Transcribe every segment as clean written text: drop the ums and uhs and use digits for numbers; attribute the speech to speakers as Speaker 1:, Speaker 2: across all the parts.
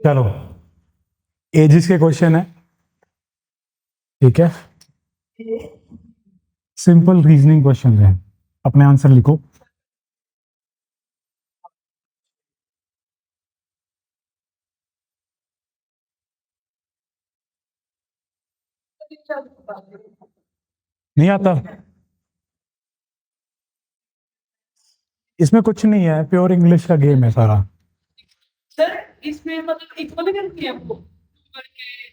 Speaker 1: चलो, एजिस के क्वेश्चन है, ठीक है। सिंपल रीजनिंग क्वेश्चन है, अपने आंसर लिखो। नहीं आता? इसमें कुछ नहीं है, प्योर इंग्लिश का गेम है सारा।
Speaker 2: सर इसमें मतलब इक्वल करती है आपको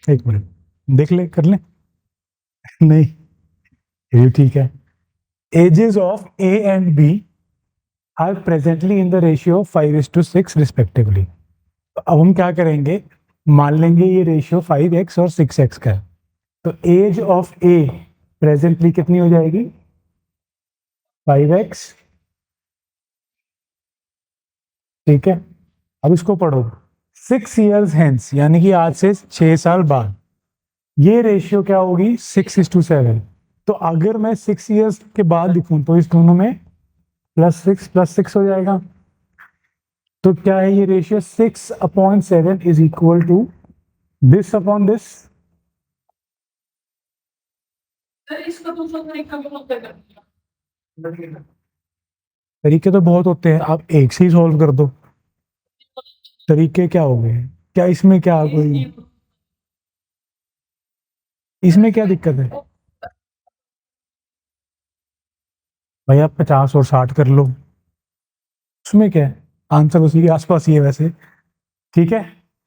Speaker 1: एक मिनट, देख ले, कर ले। नहीं, ये ठीक है। Ages of A and B are presently in the ratio 5:6 respectively. अब हम क्या करेंगे, मान लेंगे ये रेशियो 5x और 6x का है, तो एज ऑफ ए प्रेजेंटली कितनी हो जाएगी? 5x, ठीक है। अब इसको पढ़ो, 6 years हेंस, यानी कि आज से 6 साल बाद ये रेशियो क्या होगी? 6:7। तो अगर मैं 6 years के बाद लिखूं तो इस दोनों में +6 हो जाएगा। तो क्या है ये ratio? 6/7 is equal to this upon this.
Speaker 2: Sir इसका दूसरा तरीका भी होता है
Speaker 1: तरीके तो बहुत होते हैं, आप एक से ही सॉल्व कर दो। तरीके क्या हो गए? क्या इसमें क्या कोई, इसमें क्या दिक्कत है? भाई आप 50 और 60 कर लो, उसमें क्या है? आंसर उसी के आसपास ही है वैसे, ठीक है।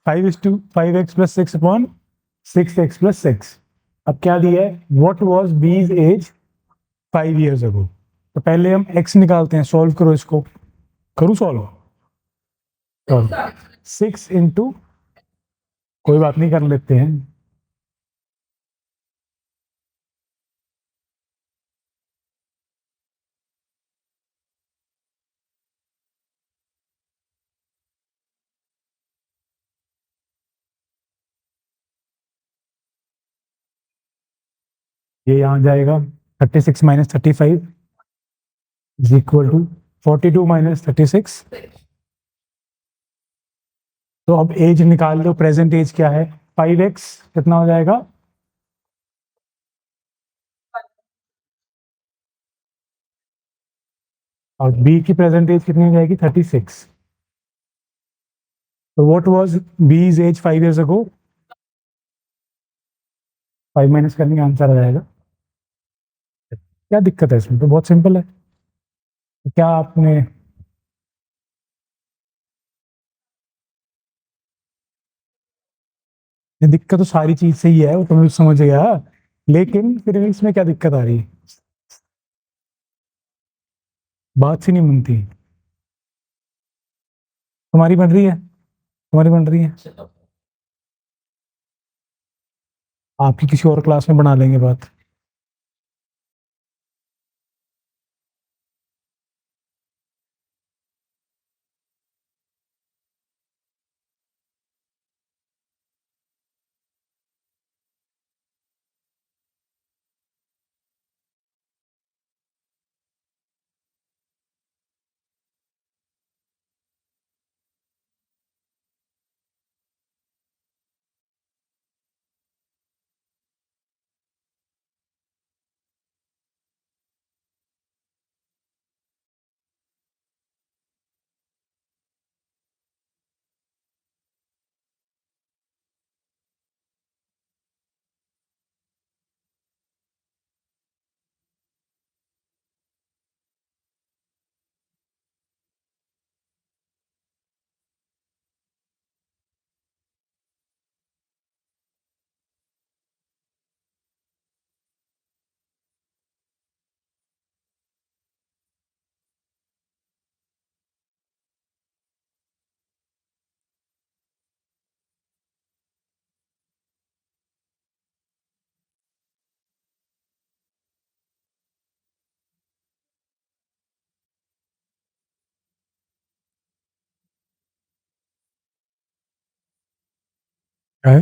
Speaker 1: 5:5x + 6/6x + 6। अब क्या दिया है? व्हाट वाज बीज एज 5 years अगो। तो पहले हम x निकालते हैं, सॉल्व करो इसको। करूँ सॉल्व? चलो, 6 कोई बात नहीं, कर लेते हैं। ये यहाँ जाएगा, 36 - 35 इज इक्वल टू 42 - 36। तो अब एज निकाल लो, प्रेजेंट एज क्या है? 5x कितना हो जाएगा? और बी की प्रेजेंट एज कितनी हो जाएगी? 36। तो व्हाट वाज बीज एज 5 years अगो? 5 माइनस करने का आंसर आ जाएगा। क्या दिक्कत है इसमें? तो बहुत सिंपल है। क्या आपने, दिक्कत तो सारी चीज से ही है, वो तो मैं समझ गया, लेकिन फिर भी इसमें क्या दिक्कत आ रही है? बात से नहीं बनती। तुम्हारी बन रही है, तुम्हारी बन रही है, आपकी किसी और क्लास में बना लेंगे बात। है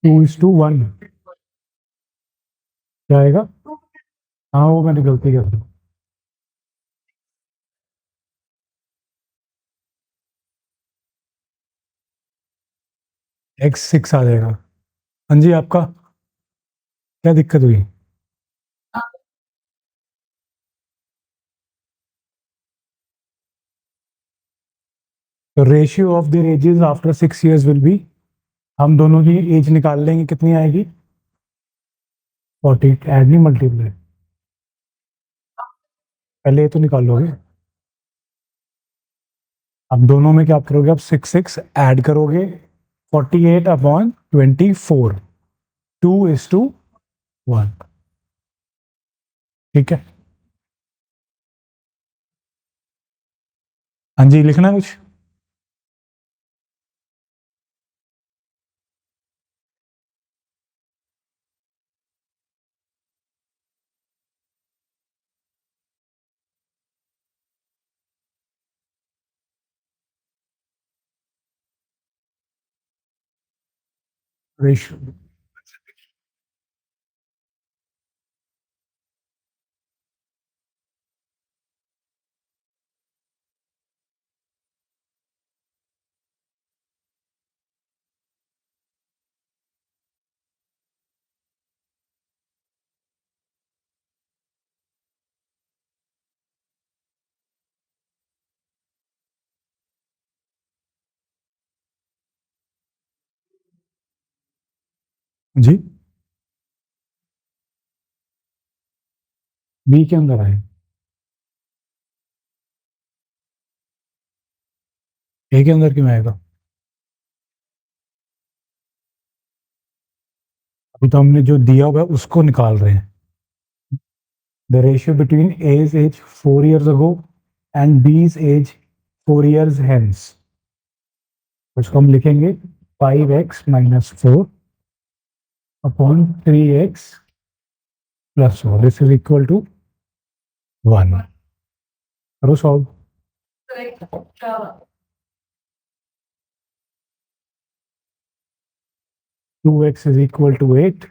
Speaker 1: 2:1 क्या आएगा? हाँ, वो मैंने गलती कर दी। एक्स 6 आ जाएगा। हाँ जी, आपका क्या दिक्कत हुई? तो ratio of their edges after 6 years will be, हम दोनों की एज निकाल लेंगे, कितनी आएगी? 40। ऐड नहीं, मल्टीप्लाई। पहले ये तो निकालोगे। अब दोनों में क्या करोगे? अब 6 6 ऐड करोगे, 48/24, 2:1। ठीक है। हाँ जी, लिखना कुछ? रेशियो। जी, बी के अंदर आए, ए के अंदर क्यों आएगा? अभी तो हमने जो दिया हुआ है उसको निकाल रहे हैं। The ratio between age age 4 years ago and B's age 4 years hence, उसको हम लिखेंगे 5x - 4 upon 3x + 4, this is equal to 1। करो solve.
Speaker 2: Correct.
Speaker 1: 2x is equal to 8,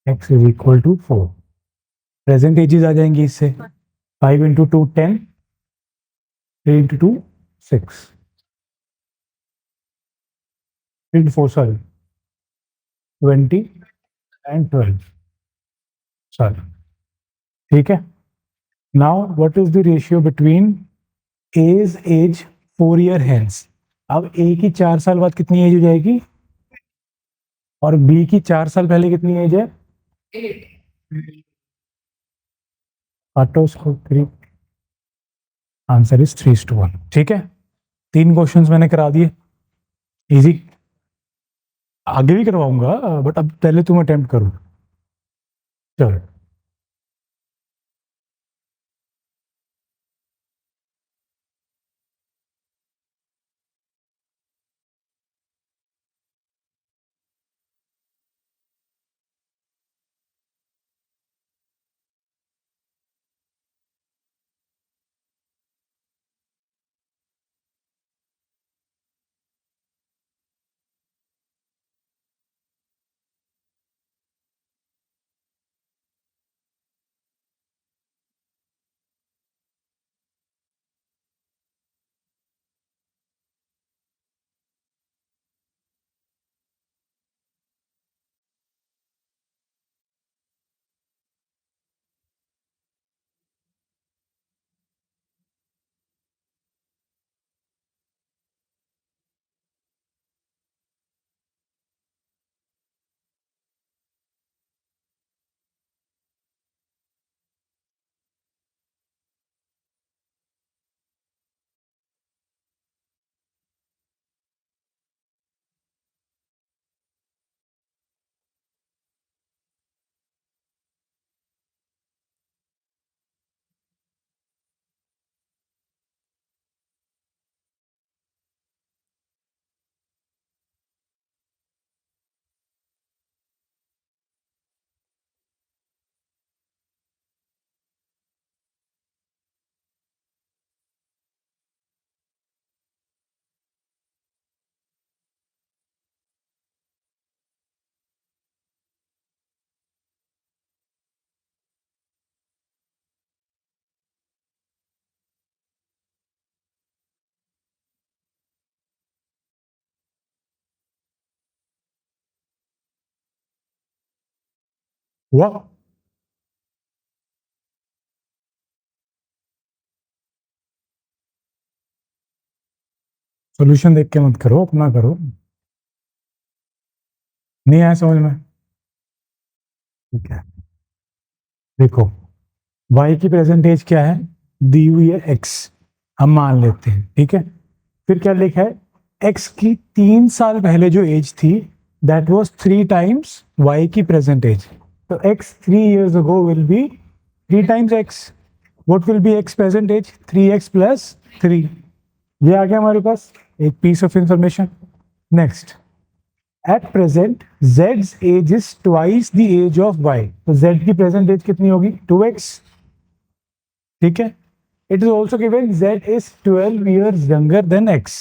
Speaker 1: x is equal to 4। Present ages आ जाएंगी इससे। 5 × 2 10, 3 × 2 6, 3 × 4 sorry 20 and 12 sorry. ठीक है। Now what is the ratio between age age 4 year hence? अब ए की 4 साल बाद कितनी एज हो जाएगी, और बी की 4 साल पहले कितनी एज है?
Speaker 2: 8.
Speaker 1: काटो उसको 3, आंसर इज 3:1। ठीक है, 3 क्वेश्चंस मैंने करा दिए, इजी। आगे भी करवाऊंगा, बट अब पहले तुम अटेम्प्ट करो। चलो। हुआ? सॉल्यूशन देख के मत करो, अपना करो। नहीं आया समझ में? ठीक है, देखो y की प्रेजेंट एज क्या है, दी हुई है x, हम मान लेते हैं, ठीक है। फिर क्या लिखा है, x की 3 साल पहले जो एज थी दैट वाज 3 टाइम्स y की प्रेजेंट एज। तो x 3 years ago will be 3 times x। What will be x present age? 3x+3। ये आ गया हमारे पास एक piece of information. Next, at present z's age is twice the age of y। तो z की present age कितनी होगी? 2x, ठीक है। It is also given z इज 12 years younger than x।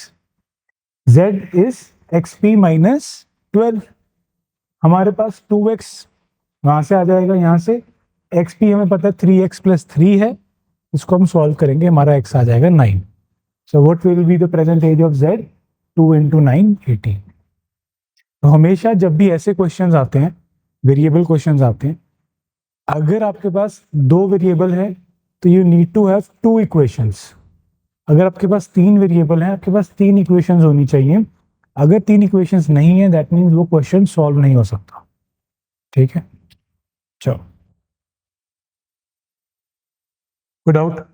Speaker 1: z is xp minus 12। हमारे पास 2x वहां से आ जाएगा, यहाँ से xp हमें पता है 3x+3 है, इसको हम सॉल्व करेंगे, हमारा x आ जाएगा 9। So what will be the present age of z? 2 × 9 18। तो हमेशा जब भी ऐसे क्वेश्चंस आते हैं, वेरिएबल क्वेश्चंस आते हैं, अगर आपके पास 2 वेरिएबल है तो you need to have 2 equations. अगर आपके पास 3 वेरिएबल है, आपके पास 3 इक्वेशंस होनी चाहिए। अगर 3 इक्वेशंस नहीं है, दैट मीन्स वो क्वेश्चन सॉल्व नहीं हो सकता, ठीक है। चलो, कोई doubt?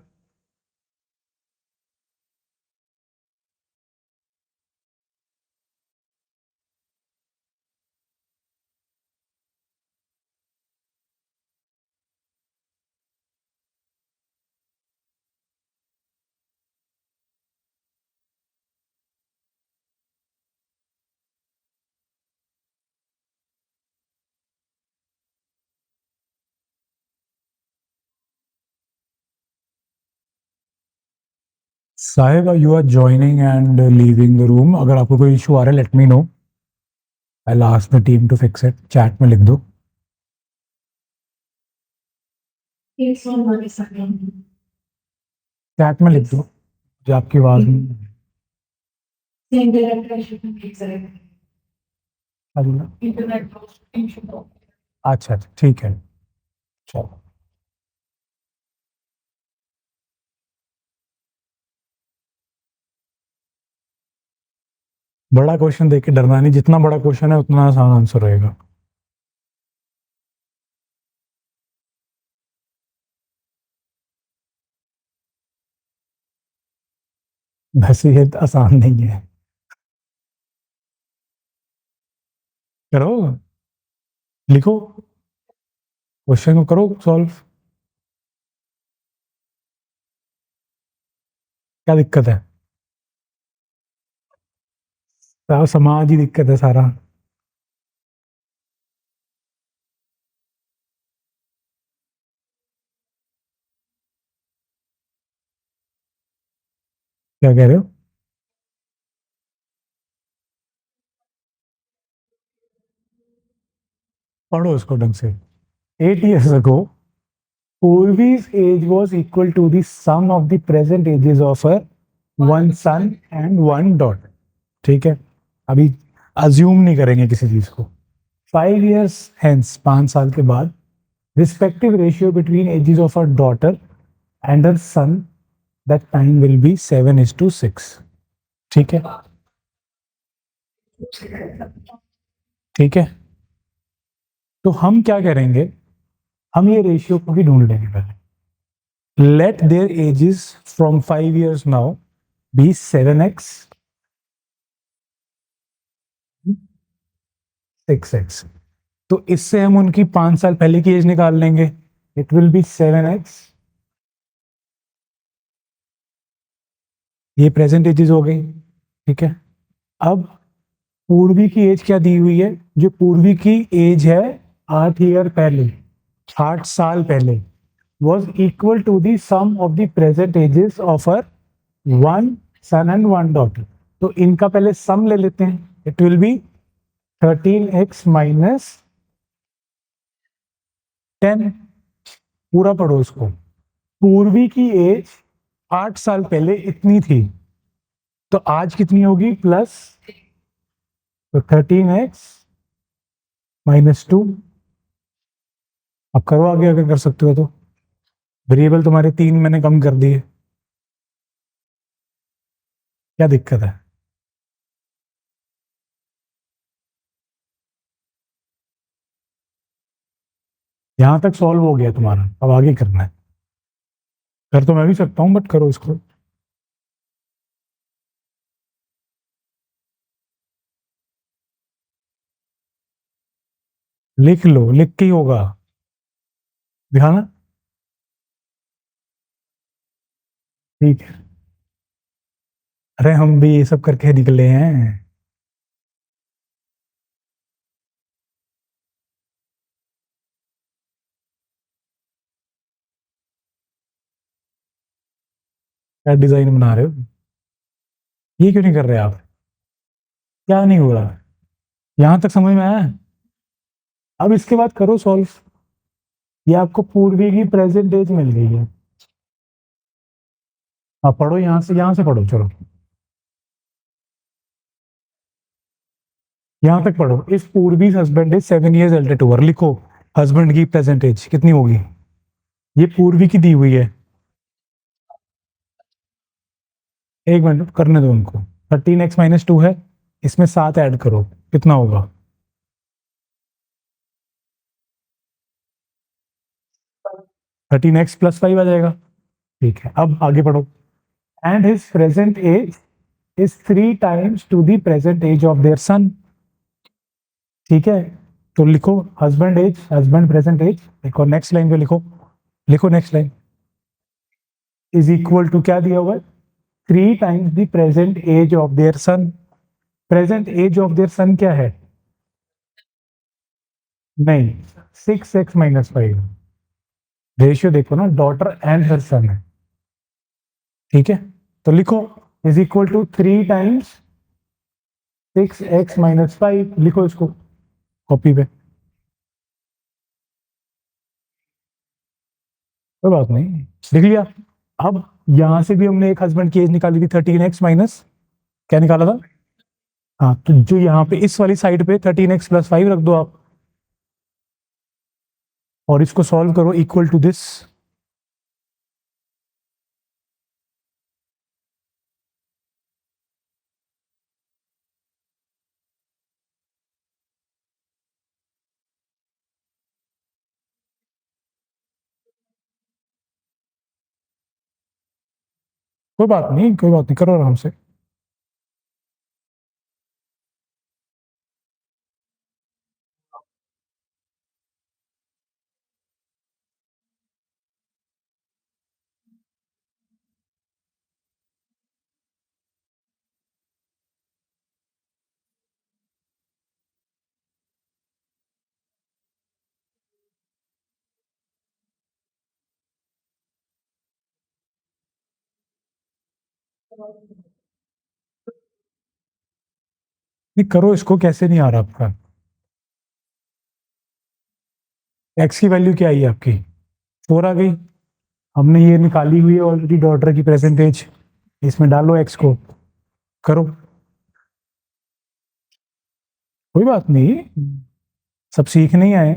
Speaker 1: Sahib, you are joining and leaving the room. अगर आपको कोई इशू आ रहा है, let me know, I will ask the team to fix it. Chat में लिख दो।
Speaker 2: It's one more second.
Speaker 1: Chat में लिख दो जो आपकी आवाज नहीं
Speaker 2: Same director should be exact.
Speaker 1: आ रही है।
Speaker 2: Internet goes into.
Speaker 1: अच्छा अच्छा, ठीक है, चलो। बड़ा क्वेश्चन देख के डरना नहीं, जितना बड़ा क्वेश्चन है उतना आसान आंसर रहेगा। वैसे ये आसान नहीं है। करो, लिखो, क्वेश्चन को करो सॉल्व। क्या दिक्कत है? सारा समाज ही दिक्कत है सारा। क्या कह रहे हो? पढ़ो इसको ढंग से। 8 years ago, Purvi's age was equal to the sum of the present ages of her one son and one daughter। ठीक है, अभी अज्यूम नहीं करेंगे किसी चीज को। 5 years hence, 5 साल के बाद, respective ratio between ages of her daughter and her son, that time will be 7:6। ठीक है, ठीक है। तो हम क्या करेंगे, हम ये रेशियो को भी ढूंढ लेंगे पहले। Let their ages from 5 years now be 7x 6x। तो इससे हम उनकी 5 साल पहले की एज निकाल लेंगे। इट विल बी 7x, ये प्रेजेंट एजेस हो गई, ठीक है। अब पूर्वी की एज क्या दी हुई है? जो पूर्वी की एज है 8 year पहले, 8 साल पहले, was equal to the sum of the present ages of her one son and one daughter। तो इनका पहले सम ले लेते हैं। It will B 13x minus 10। पूरा पढ़ो इसको। पूर्वी की एज 8 साल पहले इतनी थी, तो आज कितनी होगी? प्लस, तो 13x -2। अब करो आगे अगर कर सकते हो तो। वेरिएबल तुम्हारे 3 मैंने कम कर दिए, क्या दिक्कत है? यहां तक सॉल्व हो गया तुम्हारा, अब आगे करना है। कर तो मैं भी सकता हूँ बट करो इसको। लिख लो, लिख के ही होगा। दिखाना। ठीक है। अरे हम भी ये सब करके निकले हैं। क्या डिजाइन बना रहे हो? ये क्यों नहीं कर रहे आप? क्या नहीं हो रहा? यहां तक समझ में आया? अब इसके बाद करो सॉल्व। ये आपको पूर्वी की प्रेजेंट एज मिल गई है। आप पढ़ो, यहां से पढ़ो, चलो। यहां तक पढ़ो। इस पूर्वी husband is 7 years elder to her, लिखो। हस्बैंड की प्रेजेंट एज कितनी होगी? ये पूर्वी की दी हुई है। एक मिनट करने दो उनको। 13x - 2 है, इसमें 7 ऐड करो, कितना होगा? 13x + 5 आ जाएगा। ठीक है, अब आगे पढ़ो। And his present age is 3 times to the present age of their son। ठीक है, तो लिखो husband age, husband present age. लिखो नेक्स्ट लाइन पे, लिखो। लिखो next line. Is equal to क्या दिया हुआ है? 3 times the present age of their son. Present age of their son क्या है? नहीं, 6x - 5। रेशियो देखो ना, डॉटर एंड हर सन है। ठीक है, तो लिखो is equal to 3 times 6x - 5। लिखो इसको कॉपी पे। कोई बात नहीं, लिख लिया। अब यहां से भी हमने एक हस्बैंड की एज निकाली थी, 13x माइनस क्या निकाला था? हाँ, तो जो यहाँ पे इस वाली साइड पे 13x + 5 रख दो आप, और इसको सॉल्व करो इक्वल टू दिस। कोई बात नहीं, कोई बात नहीं, करो आराम से। नहीं करो इसको, कैसे नहीं आ रहा आपका? एक्स की वैल्यू क्या आई है आपकी? 4 आ गई। हमने ये निकाली हुई है ऑलरेडी डॉटर की प्रेजेंटेज, इसमें डालो एक्स को, करो। कोई बात नहीं, सब सीख नहीं आए,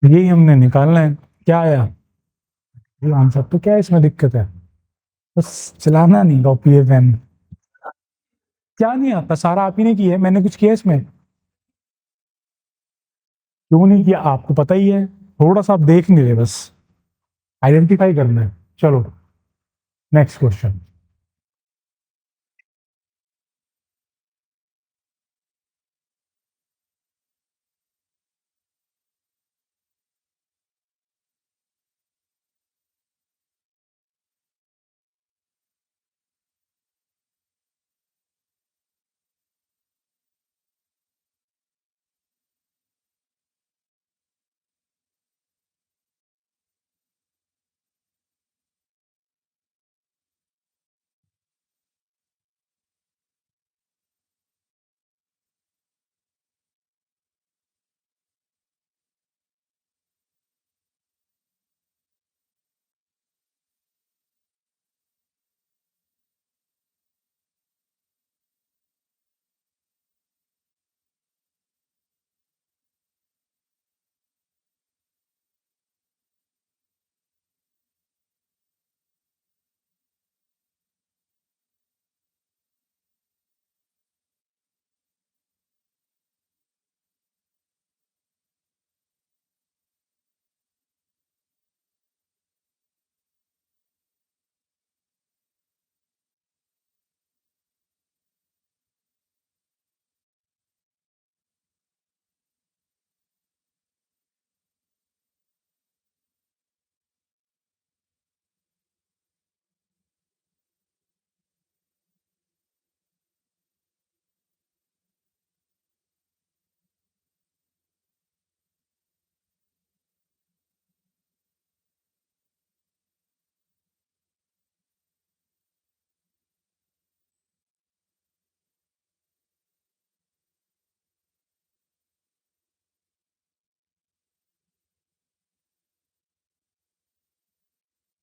Speaker 1: यही हमने निकालना है। क्या आया? आंसर तो क्या है, इसमें दिक्कत है? बस चलाना नहीं कॉपी है पेन। क्या नहीं आता? सारा आप ही ने किया है, मैंने कुछ किया इसमें? क्यों नहीं किया, आपको पता ही है। थोड़ा सा आप देख नहीं रहे, बस आइडेंटिफाई करना है। चलो नेक्स्ट क्वेश्चन।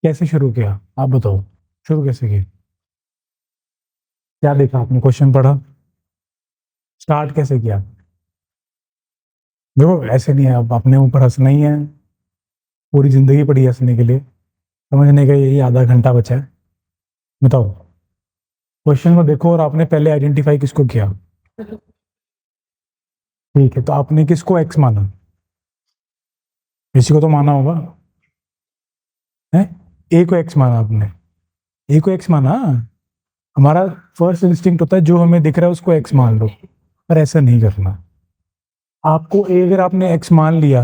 Speaker 1: कैसे शुरू किया आप बताओ, शुरू कैसे किया, क्या देखा आपने, क्वेश्चन पढ़ा, स्टार्ट कैसे किया? देखो ऐसे नहीं है, अब अपने ऊपर हंसना ही है, पूरी जिंदगी पड़ी है हंसने के लिए, समझने का यही आधा घंटा बचा है। बताओ, क्वेश्चन को देखो और आपने पहले आइडेंटिफाई किसको किया? ठीक है, तो आपने किसको एक्स माना? किसी को तो माना होगा, है? ए को एक्स माना आपने, ए को एक्स माना। हमारा फर्स्ट इंस्टिंक्ट होता है जो हमें दिख रहा है उसको एक्स मान लो, पर ऐसा नहीं करना। आपको ए अगर आपने एक्स मान लिया,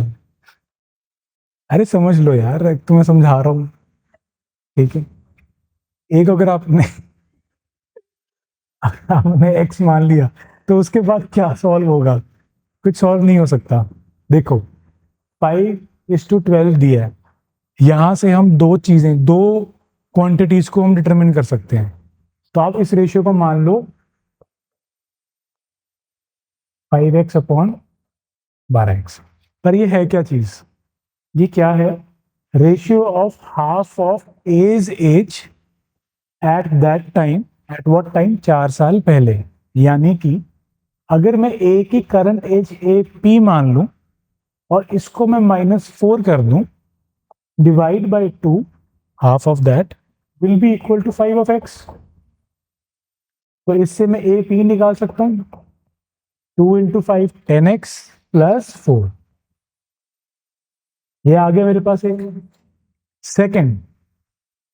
Speaker 1: अरे समझ लो यार, एक तो मैं समझा रहा हूँ, ठीक है? ए को अगर आपने आपने एक्स मान लिया, तो उसके बाद क्या सॉल्व होगा? कुछ सॉल्व नहीं हो सकता। देखो 5:12 दिया है, यहां से हम दो चीजें, दो क्वांटिटीज को हम डिटरमिन कर सकते हैं। तो आप इस रेशियो को मान लो 5x/12x। पर ये है क्या चीज? ये क्या है? Ratio of half of as age at that time, at what time? 4 साल पहले। यानी कि अगर मैं ए की करंट एज ए पी मान लूं और इसको मैं -4 कर दूं, divide by 2, half of that will be equal to 5 of x। तो इससे मैं ए पी निकाल सकता हूं, 2 × 5 10x + 4। ये आ गया मेरे पास एक second,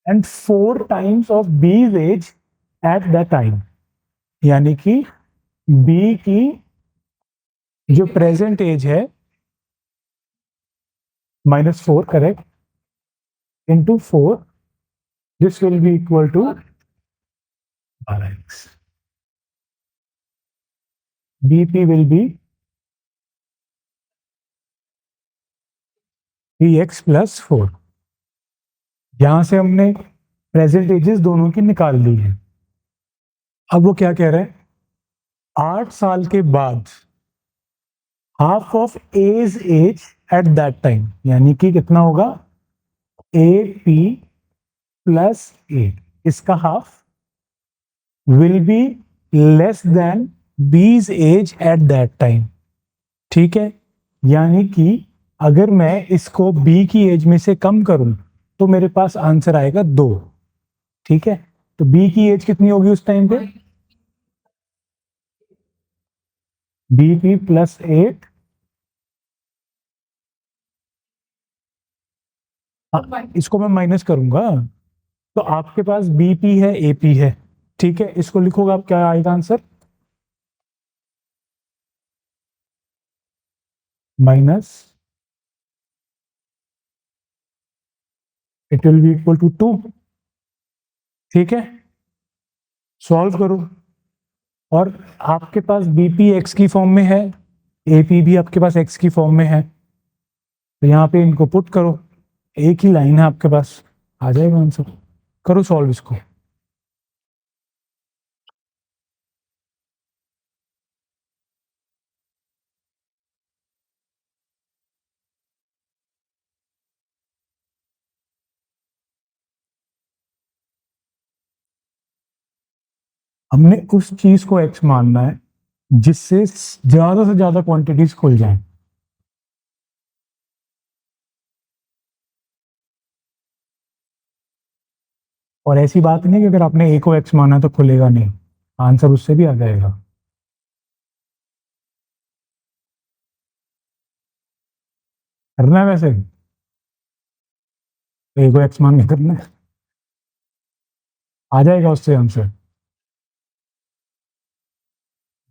Speaker 1: and 4 times of B's age at that time. यानी कि बी की जो प्रेजेंट एज है -4, correct, into 4, this will be equal to 12x। bp will be 3x + 4। यहां से हमने प्रेजेंट एजेस दोनों की निकाल ली है। अब वो क्या कह रहे हैं? 8 साल के बाद half of as age at that time, यानी कि कितना होगा? ए पी + 8, इसका half will be less than B's age at that time. ठीक है, यानी कि अगर मैं इसको बी की एज में से कम करूं तो मेरे पास आंसर आएगा 2। ठीक है, तो बी की एज कितनी होगी उस टाइम पे? bp + 8, इसको मैं माइनस करूंगा तो आपके पास बीपी है, एपी है। ठीक है, इसको लिखोगे आप, क्या आएगा answer? Minus, it will be equal to 2। ठीक है, सॉल्व करो, और आपके पास बीपी एक्स की फॉर्म में है, एपी भी आपके पास एक्स की फॉर्म में है, तो यहाँ पे इनको पुट करो, एक ही लाइन है आपके पास, आ जाएगा आंसर। करो सॉल्व इसको। हमने उस चीज को एक्स मानना है जिससे ज्यादा से ज्यादा क्वांटिटीज खुल जाएं। और ऐसी बात नहीं कि अगर आपने ए को एक्स माना तो खुलेगा नहीं, आंसर उससे भी आ जाएगा। करना है वैसे, ए को एक्स मान के करना है, आ जाएगा उससे आंसर।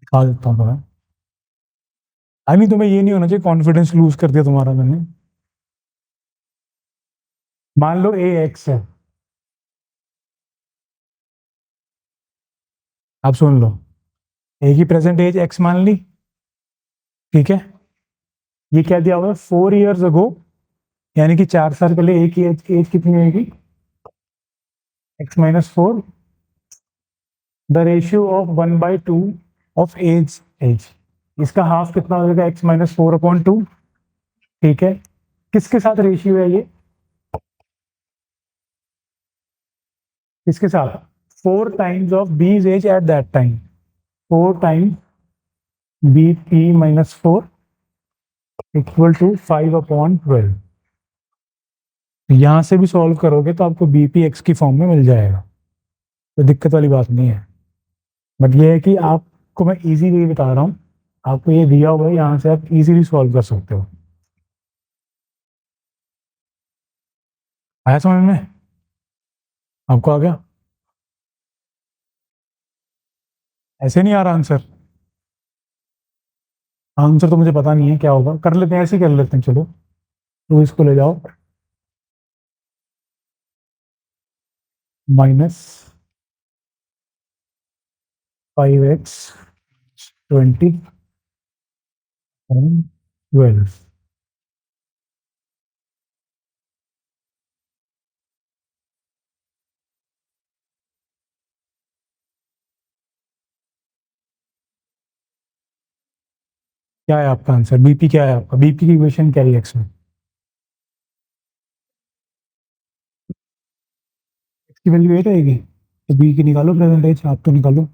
Speaker 1: दिखा देता हूँ तुम्हें। आई मीन तुम्हें ये नहीं होना चाहिए कॉन्फिडेंस लूज कर दिया तुम्हारा मैंने। मान लो ए एक्स है, आप सुन लो, ए की प्रेजेंट एज एक्स मान ली। ठीक है, ये क्या दिया हुआ है? 4 years अगो, यानी कि 4 साल पहले ए की एज कितनी आएगी? x-4, the ratio of 1/2 of age. इसका हाफ कितना हो जाएगा? x-4/2। ठीक है, किसके साथ रेशियो है ये? इसके साथ 4 times of B's age at that time, 4 times B P minus 4 equal to 5/12। यहां से भी सॉल्व करोगे तो आपको बीपी एक्स की फॉर्म में मिल जाएगा, तो दिक्कत वाली बात नहीं है। बट ये है कि आपको मैं इजी वे बता रहा हूँ, आपको ये दिया हुआ है, यहाँ से आप इजीली सॉल्व कर सकते हो। आया समझ में? आपको आ गया? ऐसे नहीं आ रहा आंसर? आंसर तो मुझे पता नहीं है क्या होगा, कर लेते हैं, ऐसे ही कर लेते हैं, चलो। तो इसको ले जाओ, -5x 20 12। क्या है आपका आंसर? बीपी क्या है आपका? बीपी की इक्वेशन क्या है एक्स में? एक्स की वैल्यू 8 आएगी, तो बी की निकालो प्रेजेंट एज, आप तो निकालो।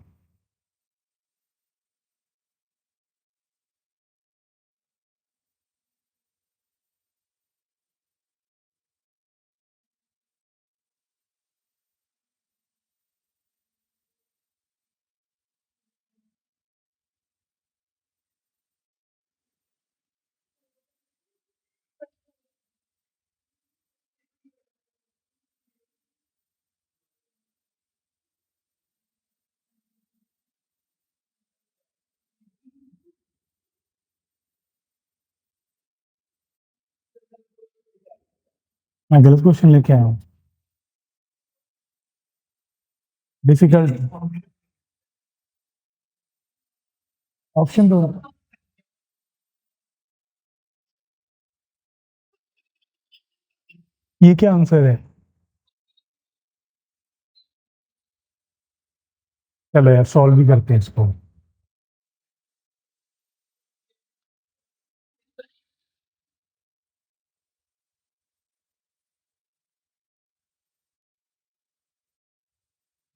Speaker 1: मैं गलत क्वेश्चन लेके आया हूँ? डिफिकल्ट ऑप्शन दो। ये क्या आंसर है? चलो यार, सॉल्व भी करते हैं इसको।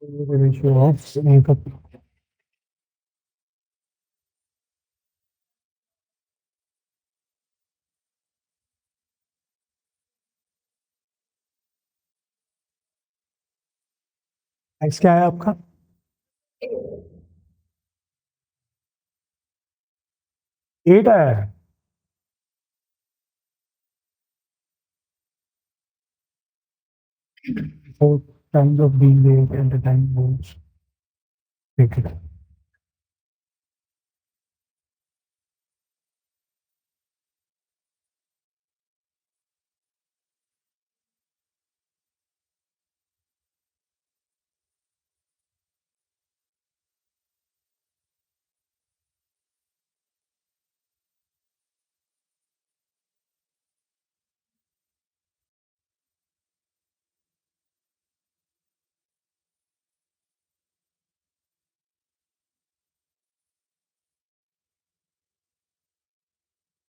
Speaker 1: रेशियो ऑफ एक्स क्या है आपका? 8 आया है। 4 times of being at at the time holes. ठीक है।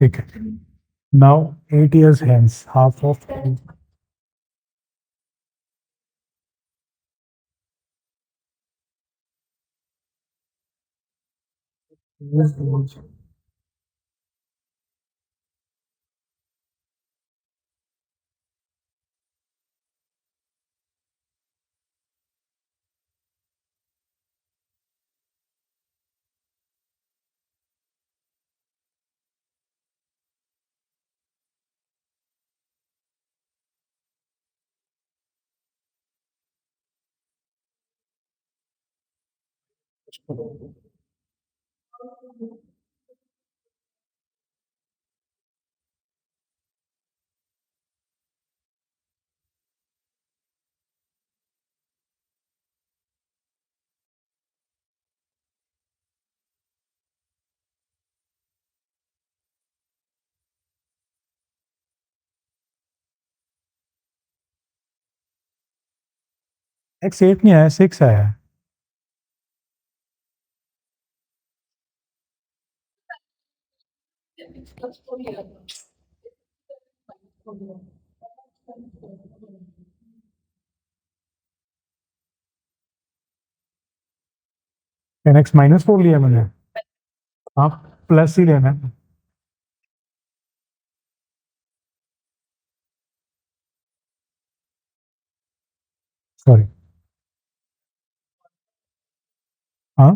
Speaker 1: ठीक है। Now 8 years hence, half of x 8 नहीं आया, 6 आया है। टेन एक्स माइनस फोर लिया मैंने। हाँ, प्लस ही लेना है। सॉरी। हाँ,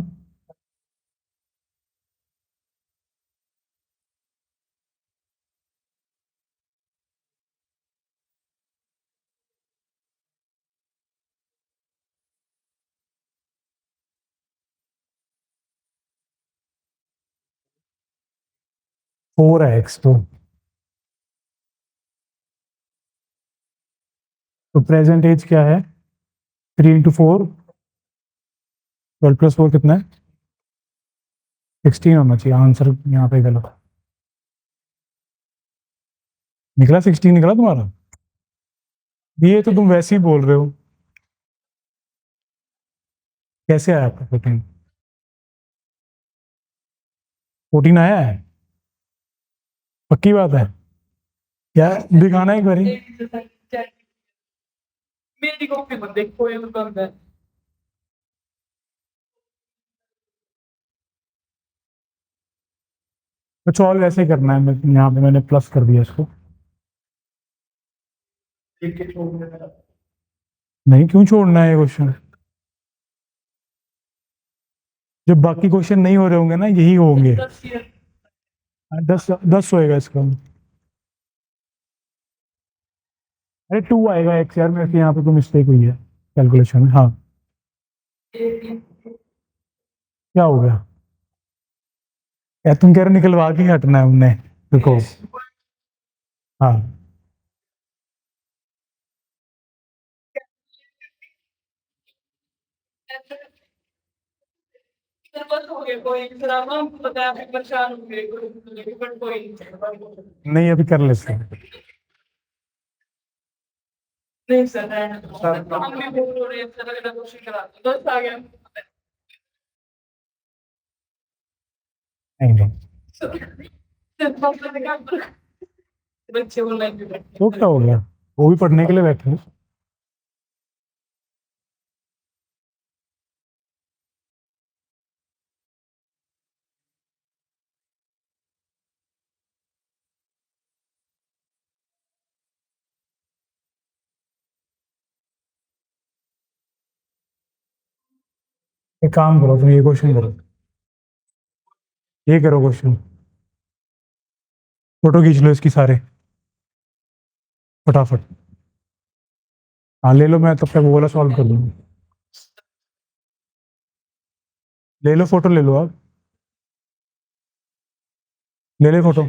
Speaker 1: 4x तो प्रेजेंट एज क्या है? 3 इंटू 4, 12 + 4 कितना है? 16 होना चाहिए आंसर, यहाँ पे गलत निकला। 16 निकला तुम्हारा। ये तो तुम वैसे ही बोल रहे हो। कैसे आया आपका 14? 14 आया है? पक्की बात है? क्या दिखाना एक बारी।
Speaker 2: मेरी कॉपी मत देखो, ये तो बंद है।
Speaker 1: तो सॉल्व ऐसे ही करना है, यहाँ पे मैंने प्लस कर दिया इसको।
Speaker 2: ठीक है, छोड़ देना।
Speaker 1: नहीं, क्यों छोड़ना है ये क्वेश्चन? जब बाकी क्वेश्चन नहीं हो रहे होंगे ना, यही होंगे। 10 10 होएगा इसका। अरे 2 आएगा एक्स यार, मेरे से यहाँ पे तो मिस्टेक हुई है कैलकुलेशन में। हाँ, क्या हो गया? यार तुम कह रहे हो निकलवा के ही हटना है उनने। देखो। हाँ,
Speaker 2: बस हो गया, कोई ड्रामा बताया, फिर परेशान हो गए बट कोई
Speaker 1: नहीं अभी कर लेते हैं।
Speaker 2: नहीं सर है। हम भी बोल रहे हैं सर, अगर कोशिश करा तो बस आ गया।
Speaker 1: नहीं नहीं,
Speaker 2: बच्चे ऑनलाइन भी
Speaker 1: तो क्या हो गया? वो भी पढ़ने के लिए बैठे हैं। एक काम करो, तुम ये क्वेश्चन करो। ये करो क्वेश्चन। फोटो खींच लो इसकी सारे, फटाफट। हाँ ले लो, मैं तब तक वो वाला सॉल्व कर दूंगा। ले लो फोटो, ले लो आप। ले ले फोटो,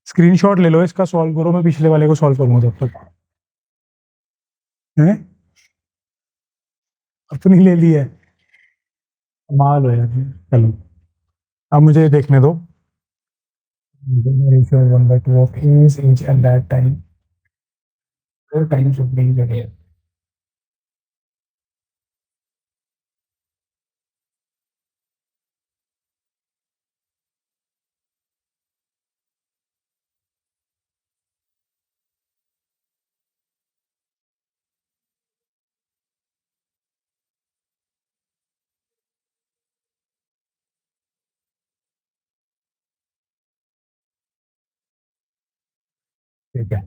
Speaker 1: स्क्रीनशॉट ले लो इसका, सॉल्व करो, मैं पिछले वाले को सॉल्व करूंगा तब तक। है? अपनी ले ली है। कमाल हो यार। चलो, अब मुझे ये देखने दो। Ratio 1/2 of is each at that time, 4 times of being again। ठीक है।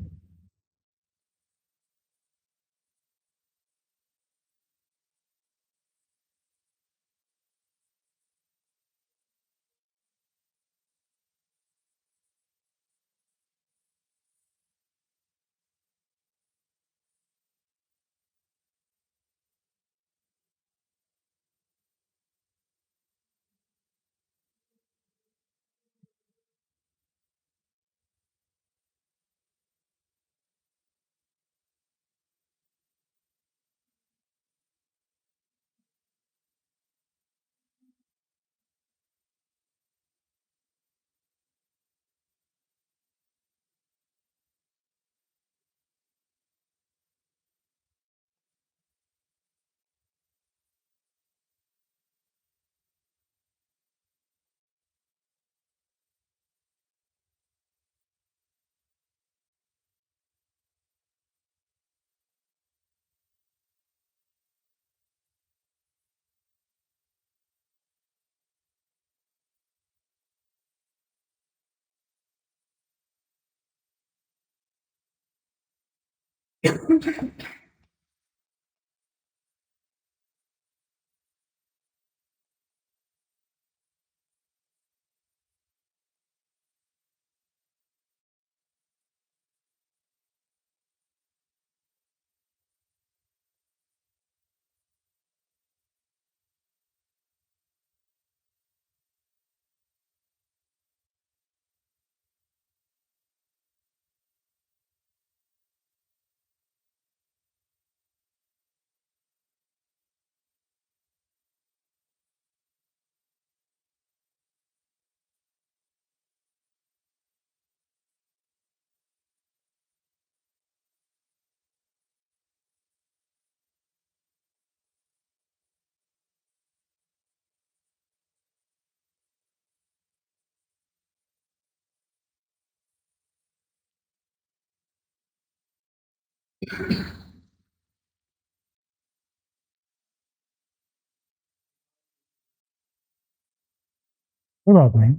Speaker 1: कोई बात नहीं,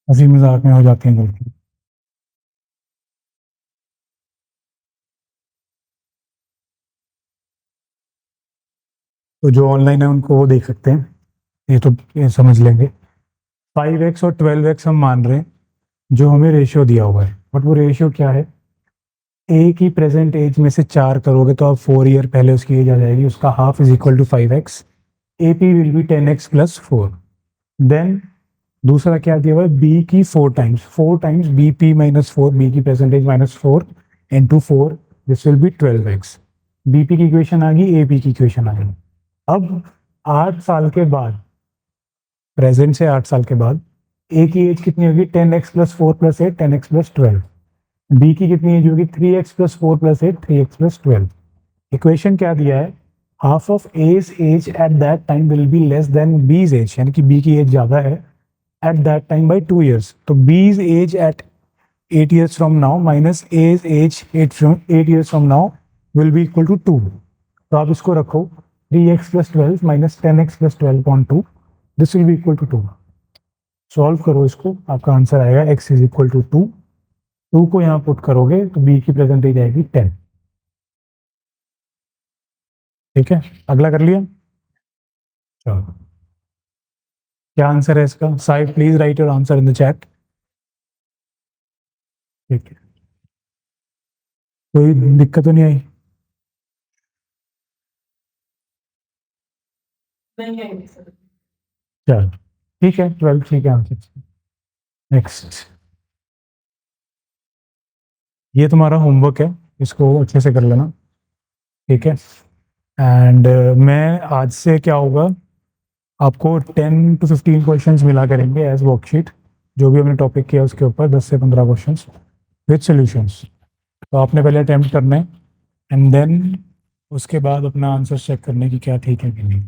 Speaker 1: हंसी मजाक में हो जाती हैं गलती। तो जो ऑनलाइन है उनको वो देख सकते हैं, ये तो ये समझ लेंगे। 5x और 12x हम मान रहे हैं, जो हमें रेशियो दिया हुआ है, बट वो रेशियो क्या है? ए की प्रेजेंट एज में से 4 करोगे तो आप 4 ईयर पहले उसकी एज आ जाएगी, उसका half is equal to 5x। A P will be 10x plus 4। Then दूसरा क्या दिया हुआ है? बी की 4 times B P minus 4, B की present age minus 4 into 4, this will be 12x। B P की इक्वेशन आ गई, ए पी की इक्वेशन आ गई। अब 8 साल के बाद, प्रेजेंट से 8 साल के बाद, ए की एज कितनी होगी? 10x plus 4 plus 8, 10x plus 12। B की कितनी एज होगी? 3x plus 4 plus 8, 3x plus 12। Equation क्या दिया है? Half of as age at that time will be less than B's age, यानी कि बी की एज ज्यादा है at that time by 2 years. तो B's age at 8 years from now minus A's age 8 years from now will be equal to 2। तो आप इसको रखो, 3x plus 12 minus 10x plus 12.2, this will be equal to 2। Solve करो इसको, आपका answer आएगा x is equal to 2। 2 को यहाँ पुट करोगे तो b की प्रेजेंटेज आएगी 10। ठीक है, अगला कर लिया। चलो, क्या आंसर है इसका? Side please right your answer in the chat. ठीक है, कोई दिक्कत तो नहीं आई?
Speaker 2: नहीं आएंगे सर।
Speaker 1: चलो ठीक है, 12 ठीक है आंसर। नेक्स्ट, ये तुम्हारा होमवर्क है, इसको अच्छे से कर लेना। ठीक है, एंड मैं आज से क्या होगा, आपको 10 to 15 क्वेश्चंस मिला करेंगे एज वर्कशीट, जो भी हमने टॉपिक किया उसके ऊपर 10 से 15 क्वेश्चंस विद सॉल्यूशंस। तो आपने पहले अटेम्प्ट करना है, एंड देन उसके बाद अपना आंसर चेक करने की क्या ठीक है कि नहीं।